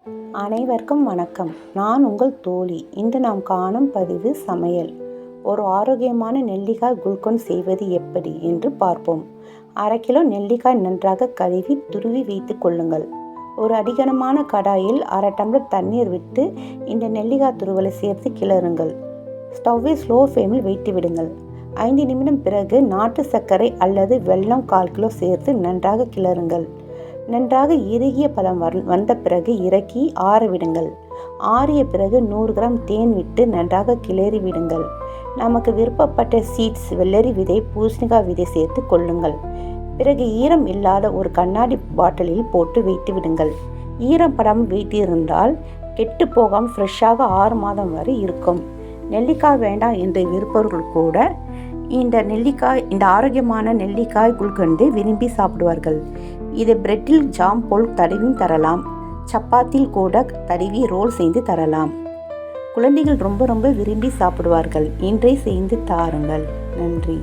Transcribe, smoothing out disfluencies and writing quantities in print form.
அனைவருக்கும் வணக்கம். நான் உங்கள் தோழி. இன்று நாம் காணும் பதிவு சமையல். ஒரு ஆரோக்கியமான நெல்லிக்காய் குல்கன் செய்வது எப்படி என்று பார்ப்போம். 1/2 கிலோ நெல்லிக்காய் நன்றாக கழுவி துருவி வைத்து கொள்ளுங்கள். ஒரு அடிகனமான கடாயில் 1/2 டம்ளர் தண்ணீர் விட்டு இந்த நெல்லிக்காய் துருவலை சேர்த்து கிளறுங்கள். ஸ்டவ்வை ஸ்லோ ஃப்ளேமில் வைத்து விடுங்கள். 5 நிமிடம் பிறகு நாட்டு சர்க்கரை அல்லது வெல்லம் 1/4 கிலோ சேர்த்து நன்றாக கிளறுங்கள். நன்றாக இறுகிய பதம் வந்த பிறகு இறக்கி ஆற விடுங்கள். ஆறிய பிறகு 100 கிராம் தேன் விட்டு நன்றாக கிளறி விடுங்கள். நமக்கு விருப்பப்பட்ட சீட்ஸ், வெள்ளரி விதை, பூசணிக்காய் விதை சேர்த்து கொள்ளுங்கள். பிறகு ஈரம் இல்லாத ஒரு கண்ணாடி பாட்டிலில் போட்டு வைத்து விடுங்கள். ஈரம் படாமல் வைத்திருந்தால் கெட்டு போகாமல் ஃப்ரெஷ்ஷாக 6 மாதம் வரை இருக்கும். நெல்லிக்காய் வேண்டாம் என்ற விருப்பவர்கள் கூட இந்த ஆரோக்கியமான நெல்லிக்காய் குல்கண்டை விரும்பி சாப்பிடுவார்கள். இதை பிரெட்டில் ஜாம் போல் தடவியும் தரலாம். சப்பாத்தியில் கூட தடவி ரோல் செய்து தரலாம். குழந்தைகள் ரொம்ப விரும்பி சாப்பிடுவார்கள். இன்றே செய்து தாருங்கள். நன்றி.